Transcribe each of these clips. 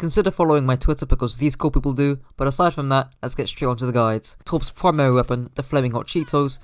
Consider following my Twitter because these cool people do, but aside from that, let's get straight onto the guides. Torb's primary weapon, the Flaming Hot Cheetos,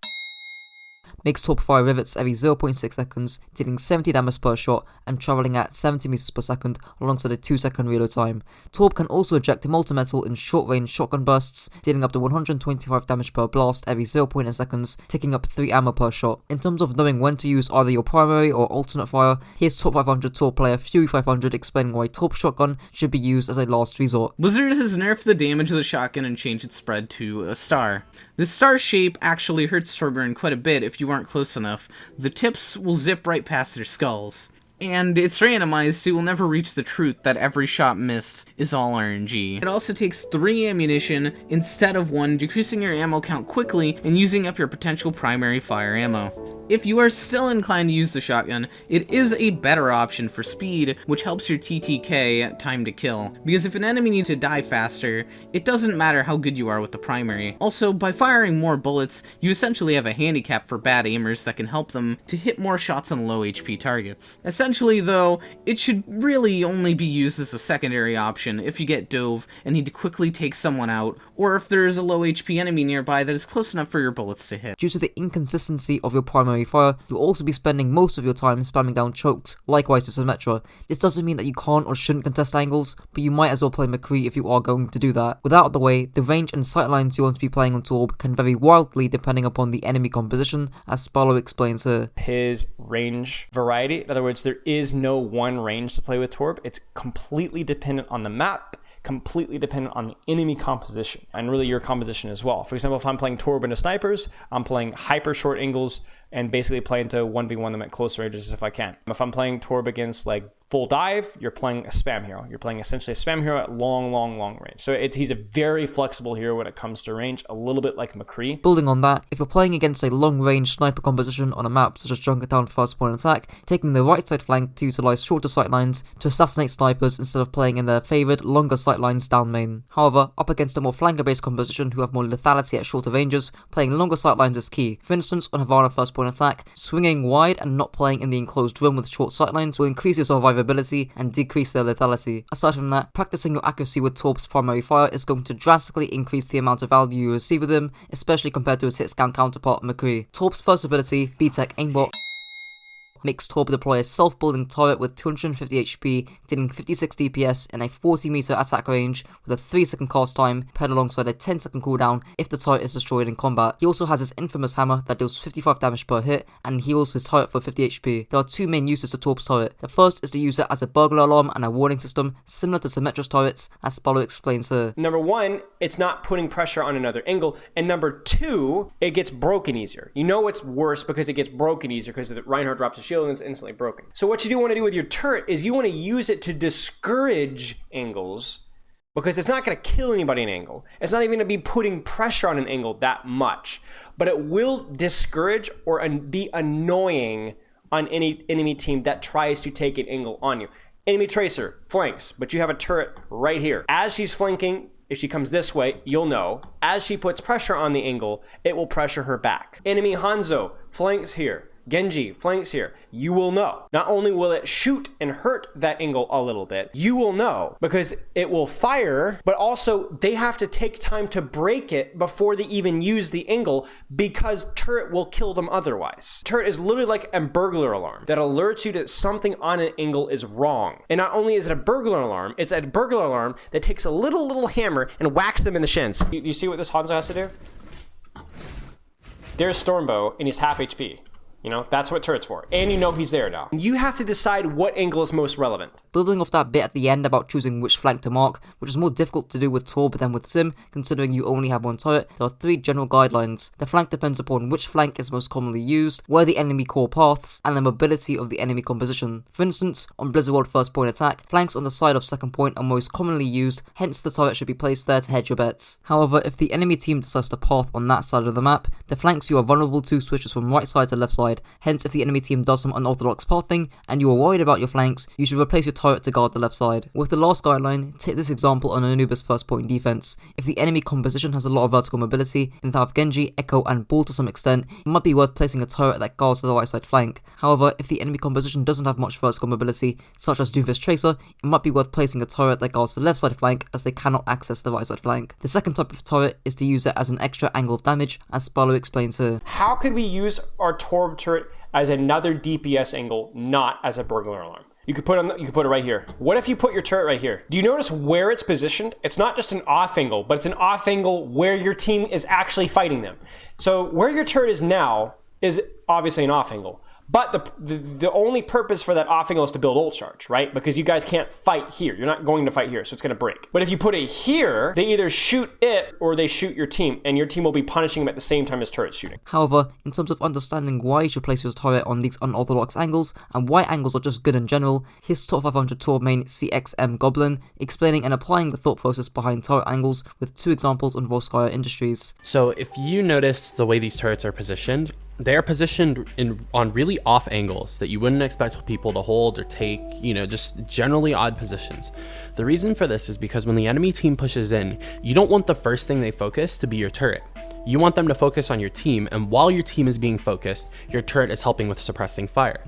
makes Torb fire rivets every 0.6 seconds, dealing 70 damage per shot and travelling at 70 meters per second alongside a 2-second reload time. Torb can also eject molten metal in short-range shotgun bursts, dealing up to 125 damage per blast every 0.8 seconds, taking up 3 ammo per shot. In terms of knowing when to use either your primary or alternate fire, here's Top 500 Torb player Fury 500 explaining why Torb shotgun should be used as a last resort. Blizzard has nerfed the damage of the shotgun and changed its spread to a star. This star shape actually hurts Torb quite a bit if you aren't close enough. The tips will zip right past their skulls. And it's randomized, so you will never reach the truth that every shot missed is all RNG. It also takes 3 ammunition instead of 1, decreasing your ammo count quickly and using up your potential primary fire ammo. If you are still inclined to use the shotgun, it is a better option for speed, which helps your TTK, time to kill, because if an enemy needs to die faster, it doesn't matter how good you are with the primary. Also, by firing more bullets, you essentially have a handicap for bad aimers that can help them to hit more shots on low HP targets. Essentially though, it should really only be used as a secondary option if you get dove and need to quickly take someone out, or if there is a low HP enemy nearby that is close enough for your bullets to hit. Due to the inconsistency of your primary fire, you'll also be spending most of your time spamming down chokes, likewise to Symmetra. This doesn't mean that you can't or shouldn't contest angles, but you might as well play McCree if you are going to do that. With that out of the way, the range and sightlines you want to be playing on Torb can vary wildly depending upon the enemy composition, as Sparlow explains here. His range variety, in other words, there is no one range to play with Torb. It's completely dependent on the map, completely dependent on the enemy composition, and really your composition as well. For example, if I'm playing Torb into snipers, I'm playing hyper short angles and basically playing to 1v1 them at close ranges if I can. If I'm playing Torb against like full dive, you're playing a spam hero. You're playing essentially a spam hero at long range. So he's a very flexible hero when it comes to range, a little bit like McCree. Building on that, if you're playing against a long-range sniper composition on a map such as Junkertown First Point Attack, taking the right side flank to utilize shorter sightlines to assassinate snipers instead of playing in their favoured longer sightlines down main. However, up against a more flanker-based composition who have more lethality at shorter ranges, playing longer sightlines is key. For instance, on Havana First Point Attack, swinging wide and not playing in the enclosed room with short sightlines will increase your survivability and decrease their lethality. Aside from that, practicing your accuracy with Torb's primary fire is going to drastically increase the amount of value you receive with him, especially compared to his hit scan counterpart McCree. Torb's first ability, B-Tech Aimbot, makes Torb deploy a self-building turret with 250 HP, dealing 56 DPS in a 40 meter attack range with a 3-second cast time, paired alongside a 10-second cooldown if the turret is destroyed in combat. He also has his infamous hammer that deals 55 damage per hit and heals his turret for 50 HP. There are 2 main uses to Torb's turret. The first is to use it as a burglar alarm and a warning system, similar to Symmetra's turrets, as Sparlow explains here. Number 1, it's not putting pressure on another angle, and number 2, it gets broken easier. You know it's worse because it gets broken easier because Reinhardt drops his shield and it's instantly broken. So what you do want to do with your turret is you want to use it to discourage angles, because it's not going to kill anybody in angle. It's not even going to be putting pressure on an angle that much, but it will discourage or be annoying on any enemy team that tries to take an angle on you. Enemy tracer flanks, but you have a turret right here. As she's flanking, if she comes this way, you'll know. As she puts pressure on the angle, it will pressure her back. Enemy Hanzo flanks here. Genji flanks here. You will know. Not only will it shoot and hurt that angle a little bit, you will know because it will fire, but also they have to take time to break it before they even use the angle because turret will kill them otherwise. Turret is literally like a burglar alarm that alerts you that something on an angle is wrong. And not only is it a burglar alarm, it's a burglar alarm that takes a little hammer and whacks them in the shins. You see what this Hanzo has to do? There's Stormbow and he's half HP. You know, that's what turret's for. And you know he's there now. You have to decide what angle is most relevant. Building off that bit at the end about choosing which flank to mark, which is more difficult to do with Torb than with Sim, considering you only have one turret, there are 3 general guidelines. The flank depends upon which flank is most commonly used, where the enemy core paths, and the mobility of the enemy composition. For instance, on Blizzard World First Point Attack, flanks on the side of second point are most commonly used, hence the turret should be placed there to hedge your bets. However, if the enemy team decides to path on that side of the map, the flanks you are vulnerable to switches from right side to left side, side. Hence, if the enemy team does some unorthodox pathing and you are worried about your flanks, you should replace your turret to guard the left side. With the last guideline, take this example on Anuba's first point defense. If the enemy composition has a lot of vertical mobility, in that of Genji, Echo and Brawl to some extent, it might be worth placing a turret that guards the right side flank. However, if the enemy composition doesn't have much vertical mobility, such as Doomfist Tracer, it might be worth placing a turret that guards the left side flank as they cannot access the right side flank. The second type of turret is to use it as an extra angle of damage, as Sparlow explains here. How could we use our Torb turret as another DPS angle, not as a burglar alarm? You could put it right here. What if you put your turret right here? Do you notice where it's positioned? It's not just an off angle, but it's an off angle where your team is actually fighting them. So where your turret is now is obviously an off angle. But the only purpose for that off angle is to build ult charge, right? Because you guys can't fight here. You're not going to fight here, so it's going to break. But if you put it here, they either shoot it or they shoot your team, and your team will be punishing them at the same time as turret's shooting. However, in terms of understanding why you should place your turret on these unorthodox angles, and why angles are just good in general, here's top 500 Torb main CXM Goblin explaining and applying the thought process behind turret angles with 2 examples on Volskaya Industries. So if you notice the way these turrets are positioned, they are positioned on really off angles that you wouldn't expect people to hold or take, just generally odd positions. The reason for this is because when the enemy team pushes in, you don't want the first thing they focus to be your turret. You want them to focus on your team, and while your team is being focused, your turret is helping with suppressing fire.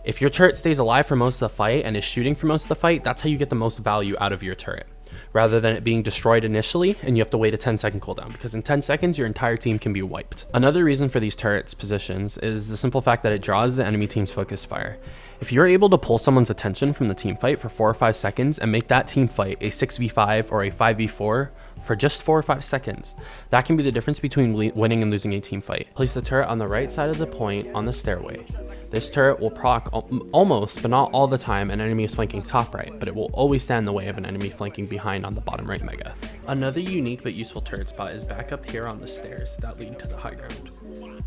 If your turret stays alive for most of the fight and is shooting for most of the fight, that's how you get the most value out of your turret, rather than it being destroyed initially and you have to wait a 10-second cooldown, because in 10 seconds your entire team can be wiped. Another reason for these turrets positions is the simple fact that it draws the enemy team's focus fire. If you're able to pull someone's attention from the team fight for 4 or 5 seconds and make that team fight a 6v5 or a 5v4 for just 4 or 5 seconds, that can be the difference between winning and losing a team fight. Place the turret on the right side of the point on the stairway. This turret will proc almost, but not all the time, an enemy is flanking top right, but it will always stand in the way of an enemy flanking behind on the bottom right mega. Another unique but useful turret spot is back up here on the stairs that lead to the high ground.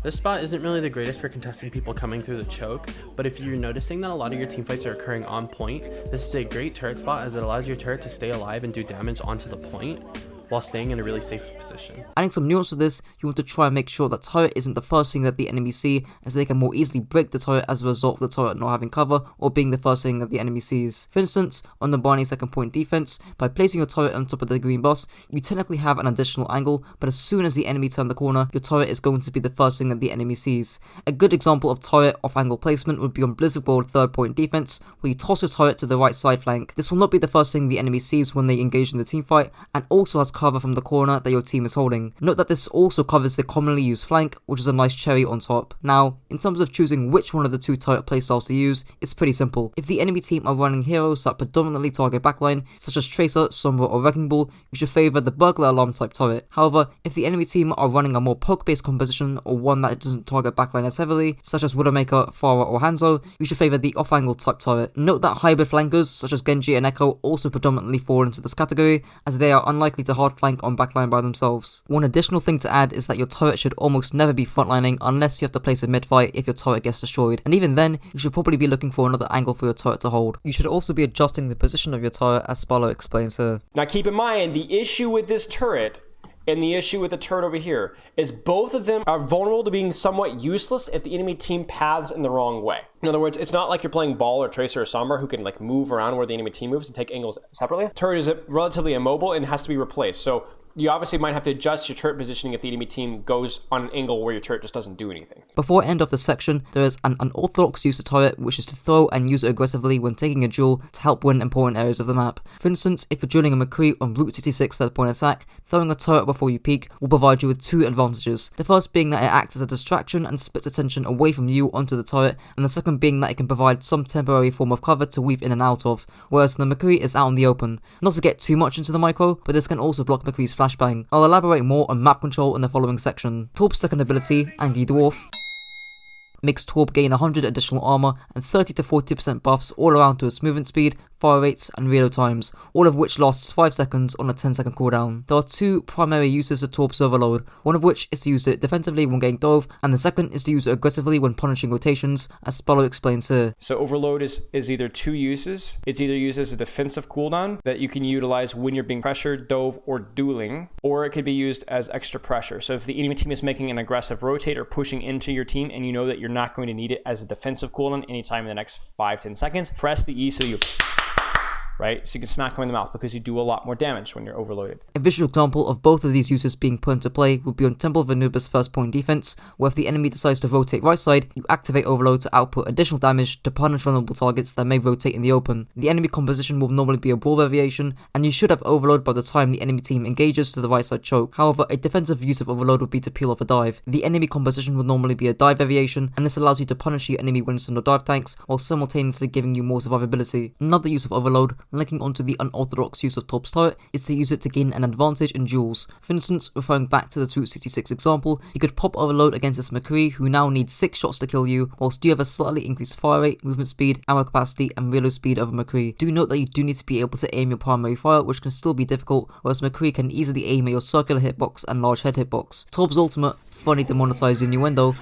This spot isn't really the greatest for contesting people coming through the choke, but if you're noticing that a lot of your teamfights are occurring on point, this is a great turret spot as it allows your turret to stay alive and do damage onto the point, while staying in a really safe position. Adding some nuance to this, you want to try and make sure that turret isn't the first thing that the enemy see, as they can more easily break the turret as a result of the turret not having cover or being the first thing that the enemy sees. For instance, on the Barney second point defense, by placing your turret on top of the green boss, you technically have an additional angle, but as soon as the enemy turn the corner, your turret is going to be the first thing that the enemy sees. A good example of turret off angle placement would be on Blizzard World third point defense, where you toss your turret to the right side flank. This will not be the first thing the enemy sees when they engage in the teamfight, and also has cover from the corner that your team is holding. Note that this also covers the commonly used flank, which is a nice cherry on top. Now, in terms of choosing which one of the 2 turret playstyles to use, it's pretty simple. If the enemy team are running heroes that predominantly target backline, such as Tracer, Sombra or Wrecking Ball, you should favour the Burglar Alarm type turret. However, if the enemy team are running a more poke based composition or one that doesn't target backline as heavily, such as Widowmaker, Pharah or Hanzo, you should favour the off angle type turret. Note that hybrid flankers, such as Genji and Echo, also predominantly fall into this category, as they are unlikely to hard flank on backline by themselves. One additional thing to add is that your turret should almost never be frontlining unless you have to place a midfight if your turret gets destroyed, and even then, you should probably be looking for another angle for your turret to hold. You should also be adjusting the position of your turret, as Sparlow explains here. Now keep in mind, the issue with this turret and the issue with the turret over here is both of them are vulnerable to being somewhat useless if the enemy team paths in the wrong way. In other words, it's not like you're playing Brawl or Tracer or Sombra who can move around where the enemy team moves and take angles separately. Turret is relatively immobile and has to be replaced. So you obviously might have to adjust your turret positioning if the enemy team goes on an angle where your turret just doesn't do anything. Before I end off this section, there is an unorthodox use of turret, which is to throw and use it aggressively when taking a duel to help win important areas of the map. For instance, if you're dueling a McCree on Route 66 third point attack, throwing a turret before you peek will provide you with 2 advantages. The first being that it acts as a distraction and splits attention away from you onto the turret, and the second being that it can provide some temporary form of cover to weave in and out of, whereas the McCree is out in the open. Not to get too much into the micro, but this can also block McCree's flashbang. I'll elaborate more on map control in the following section. Torb's second ability, Angry Dwarf, makes Torb gain 100 additional armor and 30 to 40% buffs all around to its movement speed, fire rates, and reload times, all of which lasts 5 seconds on a 10-second cooldown. There are two primary uses of Torb's Overload, one of which is to use it defensively when getting dove, and the second is to use it aggressively when punishing rotations, as Spallo explains here. So Overload is either two uses. It's either used as a defensive cooldown that you can utilize when you're being pressured, dove, or dueling, or it could be used as extra pressure. So if the enemy team is making an aggressive rotate or pushing into your team and you know that you're not going to need it as a defensive cooldown anytime in the next 5-10 seconds, press the E so you... right? So you can smack them in the mouth because you do a lot more damage when you're overloaded. A visual example of both of these uses being put into play would be on Temple of Anubis' first point defense, where if the enemy decides to rotate right side, you activate Overload to output additional damage to punish vulnerable targets that may rotate in the open. The enemy composition will normally be a Brawl variation, and you should have Overload by the time the enemy team engages to the right side choke. However, a defensive use of Overload would be to peel off a dive. The enemy composition would normally be a dive variation, and this allows you to punish your enemy Winston or dive tanks, while simultaneously giving you more survivability. Another use of Overload, linking onto the unorthodox use of Torb's turret, is to use it to gain an advantage in duels. For instance, referring back to the Route 66 example, you could pop Overload against this McCree who now needs 6 shots to kill you, whilst you have a slightly increased fire rate, movement speed, ammo capacity, and reload speed over McCree. Do note that you do need to be able to aim your primary fire, which can still be difficult, whereas McCree can easily aim at your circular hitbox and large head hitbox. Torb's ultimate, funny demonetized innuendo,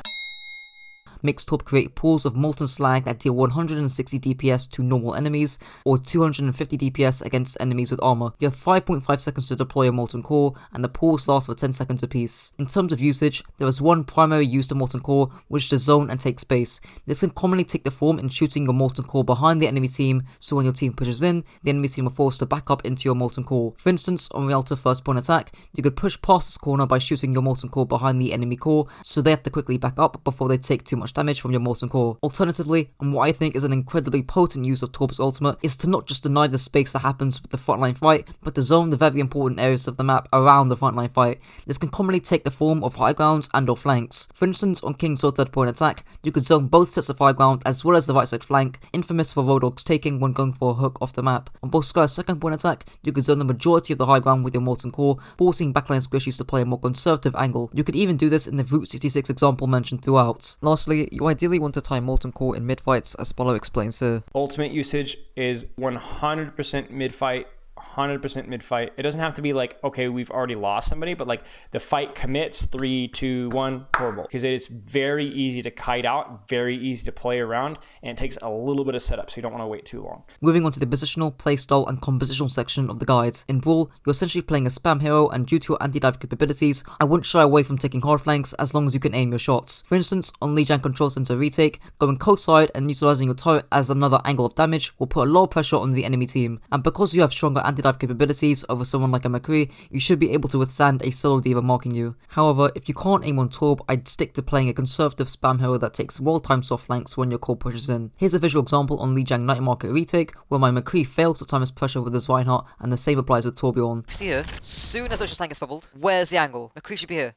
makes Torb create pools of molten slag that deal 160 DPS to normal enemies, or 250 DPS against enemies with armor. You have 5.5 seconds to deploy a molten core, and the pools last for 10 seconds apiece. In terms of usage, there is one primary use of molten core, which is to zone and take space. This can commonly take the form in shooting your molten core behind the enemy team, so when your team pushes in, the enemy team are forced to back up into your molten core. For instance, on Rialto first point attack, you could push past this corner by shooting your molten core behind the enemy core, so they have to quickly back up before they take too much damage from your molten core. Alternatively, and what I think is an incredibly potent use of Torb's ultimate, is to not just deny the space that happens with the frontline fight, but to zone the very important areas of the map around the frontline fight. This can commonly take the form of high grounds and or flanks. For instance, on King's third point attack, you could zone both sets of high ground as well as the right side flank, infamous for Road Dogs taking when going for a hook off the map. On Burgular's second point attack, you could zone the majority of the high ground with your molten core, forcing backline squishies to play a more conservative angle. You could even do this in the Route 66 example mentioned throughout. Lastly, you ideally want to tie molten core in mid-fights, as Spallo explains here. Ultimate usage is 100% mid-fight. 100% mid-fight. It doesn't have to be like, okay, we've already lost somebody, but like the fight commits, 3, 2, 1, Torb. Because it is very easy to kite out, very easy to play around, and it takes a little bit of setup, so you don't want to wait too long. Moving on to the positional, playstyle, and compositional section of the guide. In Brawl, you're essentially playing a spam hero, and due to your anti-dive capabilities, I wouldn't shy away from taking hard flanks as long as you can aim your shots. For instance, on Lijiang Control Center retake, going coast side and utilizing your turret as another angle of damage will put a lot of pressure on the enemy team, and because you have stronger anti-dive capabilities over someone like a McCree, you should be able to withstand a solo diva marking you. However, if you can't aim on Torb, I'd stick to playing a conservative spam hero that takes well-timed soft flanks when your core pushes in. Here's a visual example on Lijiang Night Market retake, where my McCree fails to time his pressure with his Reinhardt, and the same applies with Torbjorn. See here, soon as Ocean Slang gets bubbled, where's the angle? McCree should be here.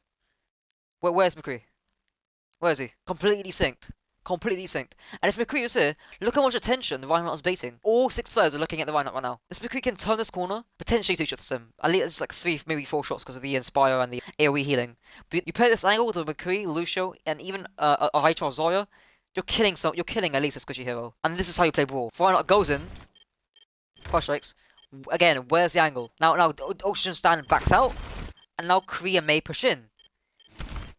Where's McCree? Where is he? Completely synced. Completely synced. And if McCree was here, look how much attention the Reinhardt is baiting. All 6 players are looking at the Reinhardt right now. This McCree can turn this corner, potentially 2 shots to him. At least it's like 3, maybe 4 shots because of the Inspire and the AoE healing. But you pair this angle with a McCree, Lucio, and even a high charge Zarya, you're killing at least a squishy hero. And this is how you play Brawl. Reinhardt goes in, crush strikes. Again, where's the angle? Now Ocean Stand backs out, and now Kree and Mei push in.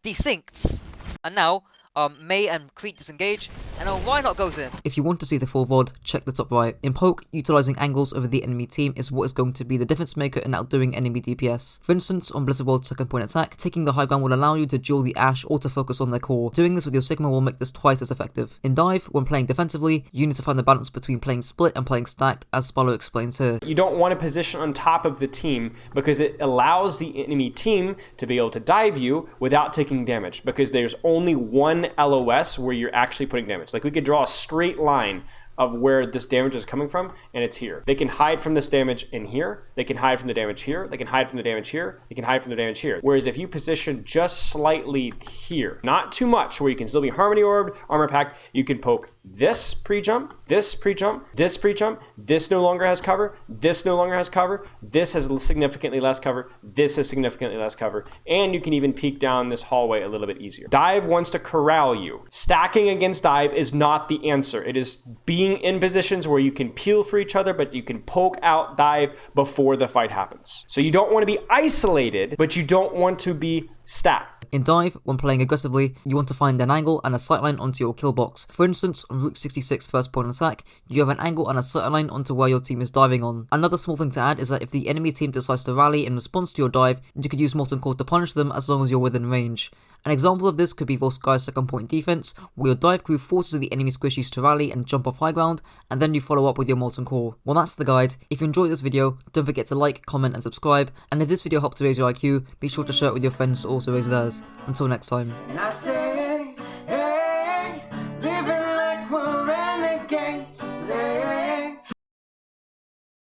Desynced. And now Mei and Creed disengage, and now Reinhardt goes in. If you want to see the full VOD, check the top right. In Poke, utilizing angles over the enemy team is what is going to be the difference maker in outdoing enemy DPS. For instance, on Blizzard World's second point attack, taking the high ground will allow you to duel the Ashe or to focus on their core. Doing this with your Sigma will make this twice as effective. In Dive, when playing defensively, you need to find the balance between playing split and playing stacked, as Spallo explains here. You don't want to position on top of the team because it allows the enemy team to be able to dive you without taking damage, because there's only one LOS where you're actually putting damage. Like we could draw a straight line of where this damage is coming from, and it's here. They can hide from this damage in here, they can hide from the damage here, they can hide from the damage here, they can hide from the damage here. Whereas if you position just slightly here, not too much, where you can still be Harmony Orbed, Armor Packed, you can poke this pre-jump, this pre-jump, this pre-jump, this no longer has cover, this no longer has cover, this has significantly less cover, this has significantly less cover, and you can even peek down this hallway a little bit easier. Dive wants to corral you. Stacking against Dive is not the answer. It is being being in positions where you can peel for each other, but you can poke out, dive before the fight happens. So you don't want to be isolated, but you don't want to be stacked. In dive, when playing aggressively, you want to find an angle and a sightline onto your kill box. For instance, on Route 66 first point attack, you have an angle and a sightline onto where your team is diving on. Another small thing to add is that if the enemy team decides to rally in response to your dive, you could use Molten to punish them as long as you're within range. An example of this could be Volsky's second point defense, where your dive crew forces the enemy squishies to rally and jump off high ground, and then you follow up with your Molten Core. Well, that's the guide. If you enjoyed this video, don't forget to like, comment and subscribe, and if this video helped to raise your IQ, be sure to share it with your friends to also raise theirs. Until next time.